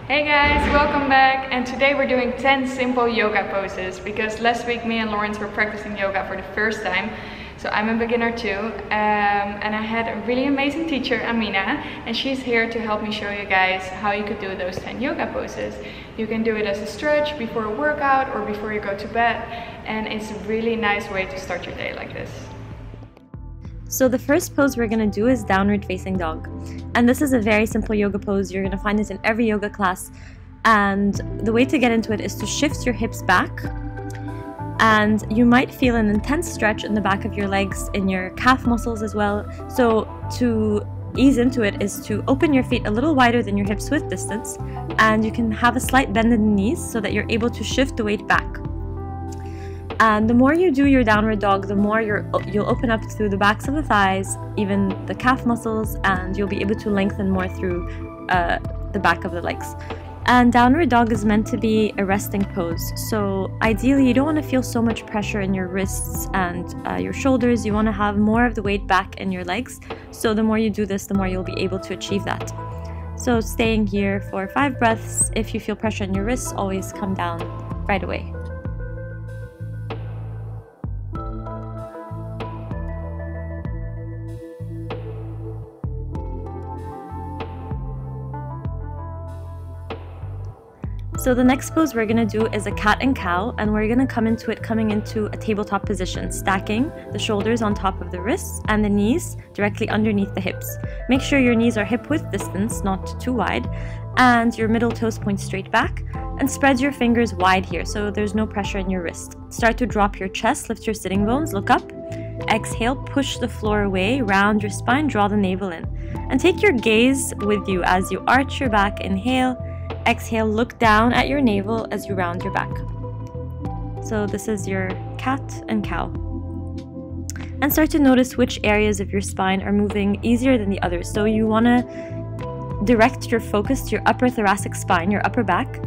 Hey guys, welcome back, and today we're doing 10 simple yoga poses because last week me and Lawrence were practicing yoga for the first time. So I'm a beginner too, and I had a really amazing teacher, Amina, and she's here to help me show you guys how you could do those 10 yoga poses. You can do it as a stretch before a workout or before you go to bed, and it's a really nice way to start your day like this. So the first pose we're going to do is downward facing dog. And this is a very simple yoga pose. You're going to find it in every yoga class. And the way to get into it is to shift your hips back. And you might feel an intense stretch in the back of your legs, in your calf muscles as well. So to ease into it is to open your feet a little wider than your hips width distance. And you can have a slight bend in the knees so that you're able to shift the weight back. And the more you do your downward dog, the more you'll open up through the backs of the thighs, even the calf muscles, and you'll be able to lengthen more through the back of the legs. And downward dog is meant to be a resting pose. So ideally, you don't want to feel so much pressure in your wrists and your shoulders. You want to have more of the weight back in your legs. So the more you do this, the more you'll be able to achieve that. So staying here for 5 breaths. If you feel pressure in your wrists, always come down right away. So the next pose we're going to do is a cat and cow, and we're going to come into it coming into a tabletop position, stacking the shoulders on top of the wrists and the knees directly underneath the hips. Make sure your knees are hip width distance, not too wide, and your middle toes point straight back, and spread your fingers wide here so there's no pressure in your wrist. Start to drop your chest, lift your sitting bones, look up. Exhale, push the floor away, round your spine, draw the navel in. And take your gaze with you as you arch your back, inhale. Exhale, look down at your navel as you round your back. So this is your cat and cow. And start to notice which areas of your spine are moving easier than the others. So you want to direct your focus to your upper thoracic spine, your upper back,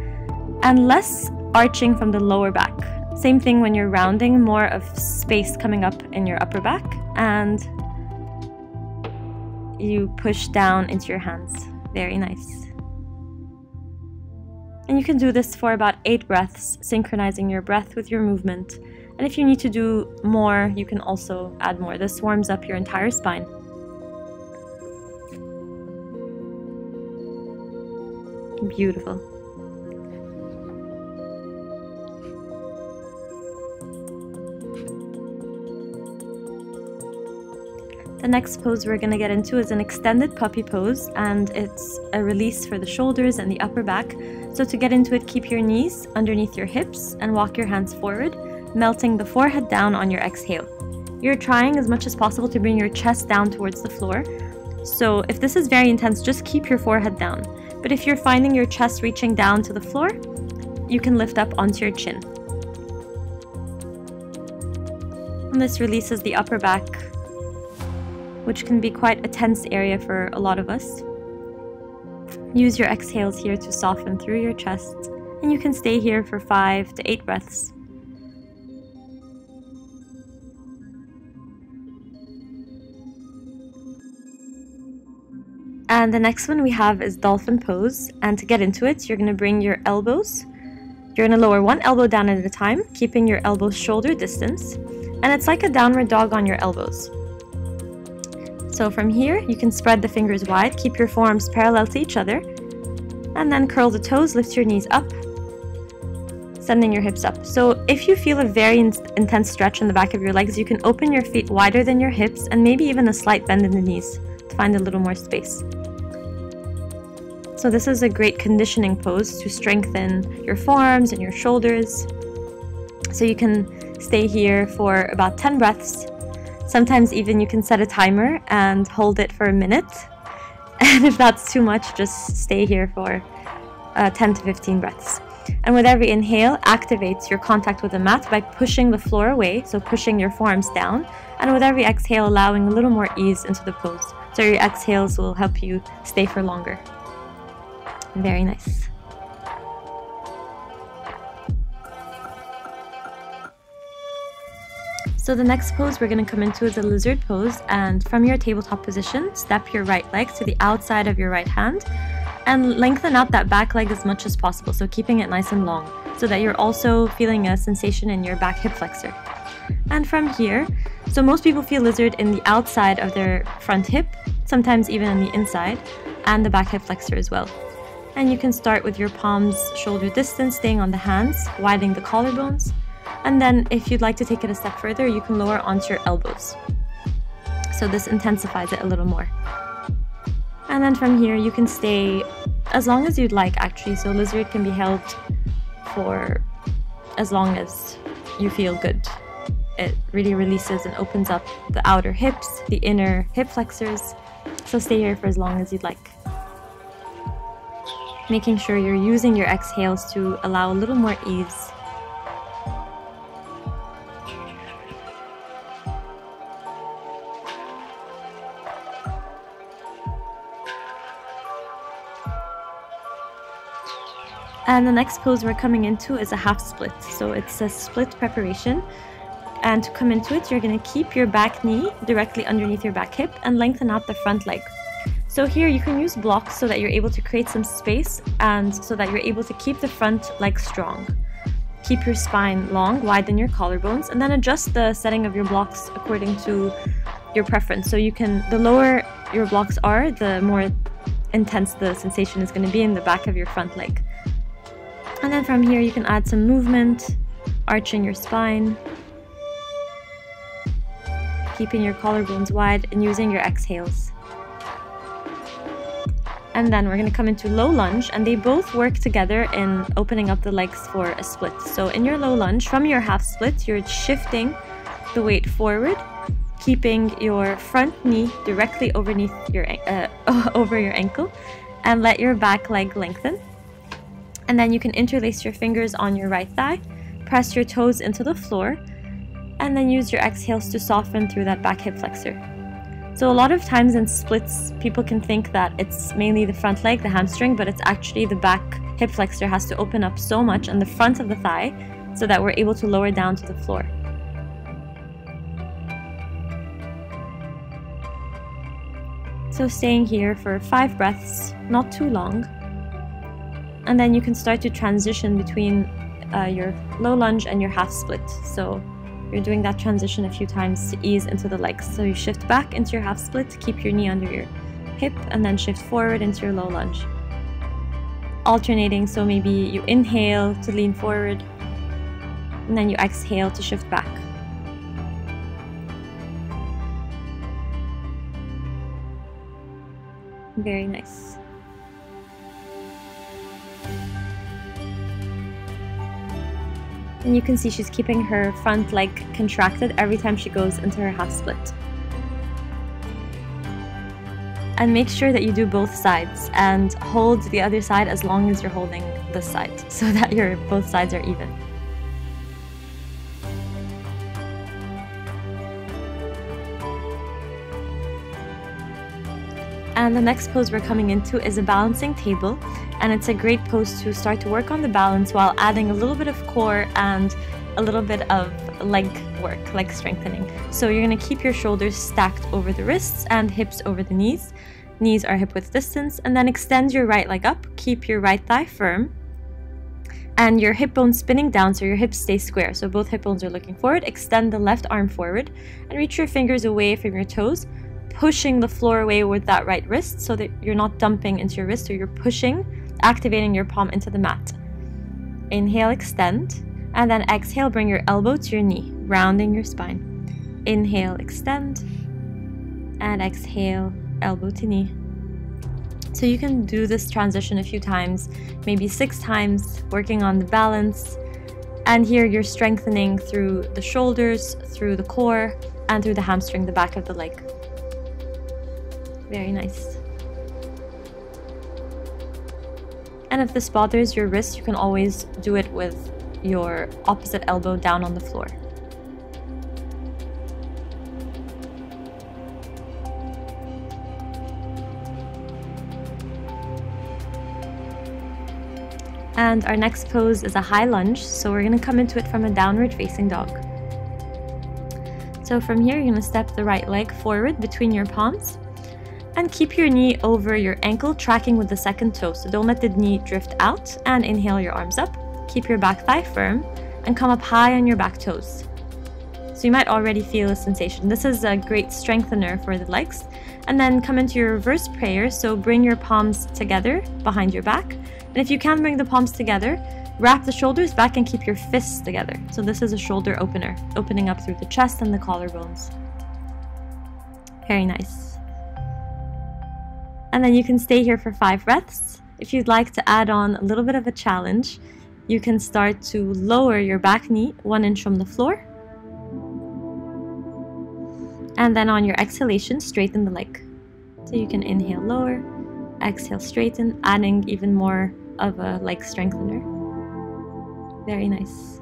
and less arching from the lower back. Same thing when you're rounding, more of space coming up in your upper back, and you push down into your hands. Very nice. And you can do this for about 8 breaths, synchronizing your breath with your movement. And if you need to do more, you can also add more. This warms up your entire spine. Beautiful. The next pose we're going to get into is an extended puppy pose, and it's a release for the shoulders and the upper back. So to get into it, keep your knees underneath your hips and walk your hands forward, melting the forehead down on your exhale. You're trying as much as possible to bring your chest down towards the floor. So if this is very intense, just keep your forehead down. But if you're finding your chest reaching down to the floor, you can lift up onto your chin. And this releases the upper back, which can be quite a tense area for a lot of us. Use your exhales here to soften through your chest, and you can stay here for 5 to 8 breaths. And the next one we have is dolphin pose, and to get into it, you're going to bring your elbows. You're going to lower one elbow down at a time, keeping your elbows shoulder distance, and it's like a downward dog on your elbows. So from here, you can spread the fingers wide, keep your forearms parallel to each other, and then curl the toes, lift your knees up, sending your hips up. So if you feel a very intense stretch in the back of your legs, you can open your feet wider than your hips and maybe even a slight bend in the knees to find a little more space. So this is a great conditioning pose to strengthen your forearms and your shoulders. So you can stay here for about 10 breaths. Sometimes even you can set a timer and hold it for a minute. And if that's too much, just stay here for 10 to 15 breaths. And with every inhale, activate your contact with the mat by pushing the floor away, so pushing your forearms down. And with every exhale, allowing a little more ease into the pose. So your exhales will help you stay for longer. Very nice. So the next pose we're going to come into is a lizard pose, and from your tabletop position, step your right leg to the outside of your right hand And lengthen out that back leg as much as possible, so keeping it nice and long, so that you're also feeling a sensation in your back hip flexor. And from here, so most people feel lizard in the outside of their front hip, sometimes even on the inside, and the back hip flexor as well. And you can start with your palms shoulder distance, staying on the hands, widening the collarbones. And then if you'd like to take it a step further, you can lower onto your elbows. So this intensifies it a little more. And then from here, you can stay as long as you'd like, actually. So lizard can be held for as long as you feel good. It really releases and opens up the outer hips, the inner hip flexors. So stay here for as long as you'd like. Making sure you're using your exhales to allow a little more ease. And the next pose we're coming into is a half split. So it's a split preparation. And to come into it, you're going to keep your back knee directly underneath your back hip and lengthen out the front leg. So here you can use blocks so that you're able to create some space and so that you're able to keep the front leg strong. Keep your spine long, widen your collarbones, and then adjust the setting of your blocks according to your preference. So you can, the lower your blocks are, the more intense the sensation is going to be in the back of your front leg. And then from here you can add some movement, arching your spine, keeping your collarbones wide and using your exhales. And then we're going to come into low lunge, and they both work together in opening up the legs for a split. So in your low lunge, from your half split, you're shifting the weight forward, keeping your front knee directly underneath your over your ankle, and let your back leg lengthen. And then you can interlace your fingers on your right thigh, press your toes into the floor, and then use your exhales to soften through that back hip flexor. So a lot of times in splits, people can think that it's mainly the front leg, the hamstring, but it's actually the back hip flexor has to open up so much on the front of the thigh so that we're able to lower down to the floor. So staying here for 5 breaths, not too long. And then you can start to transition between your low lunge and your half split. So you're doing that transition a few times to ease into the legs. So you shift back into your half split, keep your knee under your hip, and then shift forward into your low lunge. Alternating, so maybe you inhale to lean forward, and then you exhale to shift back. Very nice. And you can see she's keeping her front leg contracted every time she goes into her half split. And make sure that you do both sides and hold the other side as long as you're holding this side so that your both sides are even. And the next pose we're coming into is a balancing table, and it's a great pose to start to work on the balance while adding a little bit of core and a little bit of leg work, leg strengthening. So you're going to keep your shoulders stacked over the wrists and hips over the knees. Knees are hip width distance, and then extend your right leg up, keep your right thigh firm, and your hip bone spinning down so your hips stay square. So both hip bones are looking forward. Extend the left arm forward and reach your fingers away from your toes, pushing the floor away with that right wrist so that you're not dumping into your wrist, so you're pushing, activating your palm into the mat. Inhale, extend, and then exhale, bring your elbow to your knee, rounding your spine. Inhale, extend, and exhale, elbow to knee. So you can do this transition a few times, maybe 6 times, working on the balance. And here you're strengthening through the shoulders, through the core, and through the hamstring, the back of the leg. Very nice. And if this bothers your wrist, you can always do it with your opposite elbow down on the floor. And our next pose is a high lunge, so we're going to come into it from a downward facing dog. So from here, you're going to step the right leg forward between your palms. And keep your knee over your ankle, tracking with the second toe. So don't let the knee drift out, and inhale your arms up. Keep your back thigh firm and come up high on your back toes. So you might already feel a sensation. This is a great strengthener for the legs. And then come into your reverse prayer. So bring your palms together behind your back. And if you can bring the palms together, wrap the shoulders back and keep your fists together. So this is a shoulder opener, opening up through the chest and the collarbones. Very nice. And then you can stay here for 5 breaths. If you'd like to add on a little bit of a challenge, you can start to lower your back knee 1 inch from the floor. And then on your exhalation, straighten the leg. So you can inhale, lower, exhale, straighten, adding even more of a leg strengthener. Very nice.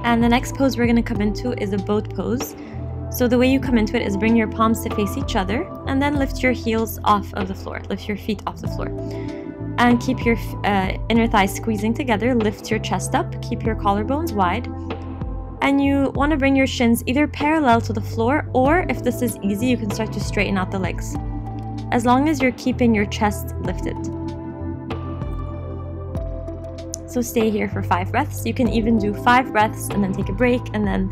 And the next pose we're going to come into is a boat pose. So the way you come into it is bring your palms to face each other and then lift your heels off of the floor. Lift your feet off the floor. And keep your inner thighs squeezing together. Lift your chest up. Keep your collarbones wide. And you want to bring your shins either parallel to the floor, or if this is easy, you can start to straighten out the legs. As long as you're keeping your chest lifted. So stay here for 5 breaths. You can even do 5 breaths and then take a break and then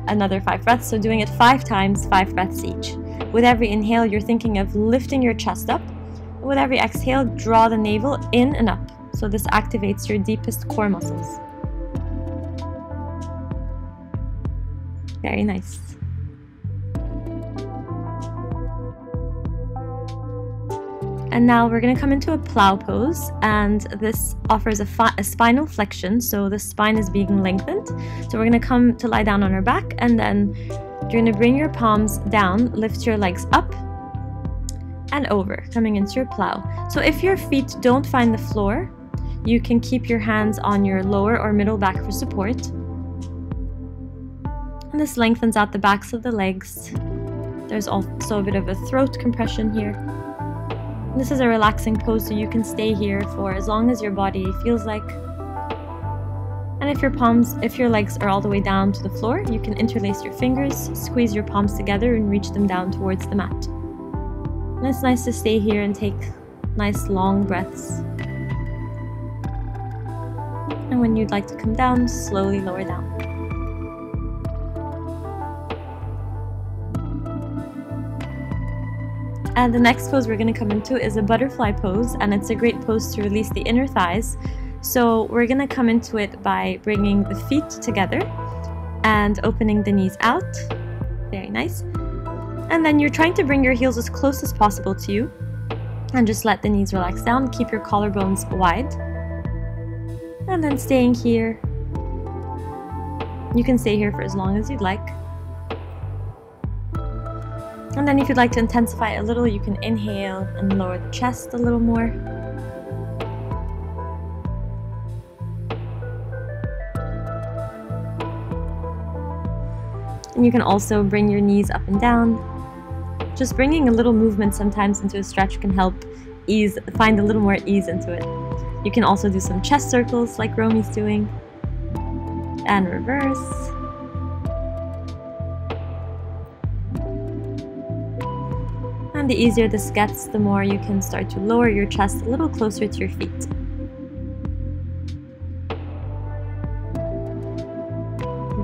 another 5 breaths. So doing it 5 times, 5 breaths each. With every inhale, you're thinking of lifting your chest up. With every exhale, draw the navel in and up. So this activates your deepest core muscles. Very nice. And now we're going to come into a plow pose, and this offers a spinal flexion, so the spine is being lengthened. So we're going to come to lie down on our back, and then you're going to bring your palms down, lift your legs up and over, coming into your plow. So if your feet don't find the floor, you can keep your hands on your lower or middle back for support. And this lengthens out the backs of the legs. There's also a bit of a throat compression here. This is a relaxing pose, so you can stay here for as long as your body feels like. And if your legs are all the way down to the floor, you can interlace your fingers, squeeze your palms together and reach them down towards the mat. And it's nice to stay here and take nice long breaths. And when you'd like to come down, slowly lower down. And the next pose we're going to come into is a butterfly pose, and it's a great pose to release the inner thighs. So we're going to come into it by bringing the feet together and opening the knees out. Very nice. And then you're trying to bring your heels as close as possible to you and just let the knees relax down. Keep your collarbones wide. And then staying here. You can stay here for as long as you'd like. And then if you'd like to intensify a little, you can inhale and lower the chest a little more. And you can also bring your knees up and down. Just bringing a little movement sometimes into a stretch can help find a little more ease into it. You can also do some chest circles like Romee's doing. And reverse. And the easier this gets, the more you can start to lower your chest a little closer to your feet.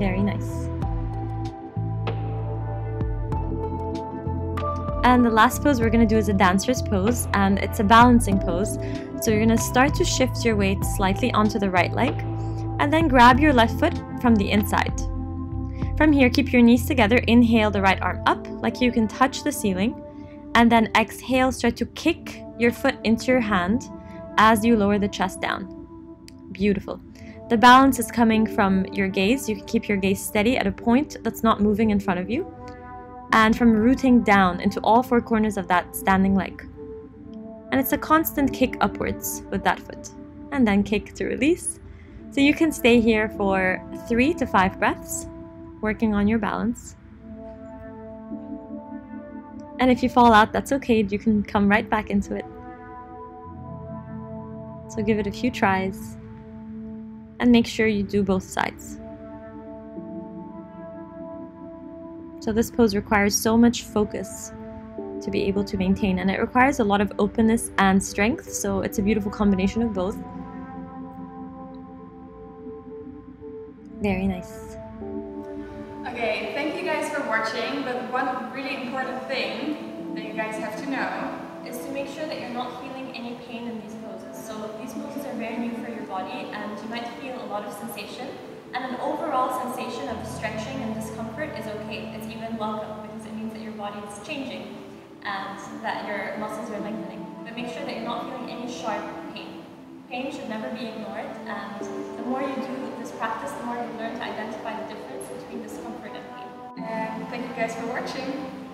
Very nice. And the last pose we're going to do is a dancer's pose, and it's a balancing pose. So you're going to start to shift your weight slightly onto the right leg, and then grab your left foot from the inside. From here, keep your knees together, inhale the right arm up, like you can touch the ceiling. And then exhale, start to kick your foot into your hand as you lower the chest down. Beautiful. The balance is coming from your gaze. You can keep your gaze steady at a point that's not moving in front of you. And from rooting down into all 4 corners of that standing leg. And it's a constant kick upwards with that foot. And then kick to release. So you can stay here for 3 to 5 breaths, working on your balance. And if you fall out, that's okay, you can come right back into it. So give it a few tries and make sure you do both sides. So this pose requires so much focus to be able to maintain, and it requires a lot of openness and strength, so it's a beautiful combination of both. Very nice. Okay, thank you guys for watching, but one really important thing that you guys have to know is to make sure that you're not feeling any pain in these poses. So these poses are very new for your body and you might feel a lot of sensation, and an overall sensation of stretching and discomfort is okay. It's even welcome because it means that your body is changing and that your muscles are lengthening. But make sure that you're not feeling any sharp pain. Pain should never be ignored, and the more you do this practice, the more you learn to identify the difference between discomfort and pain. And thank you guys for watching.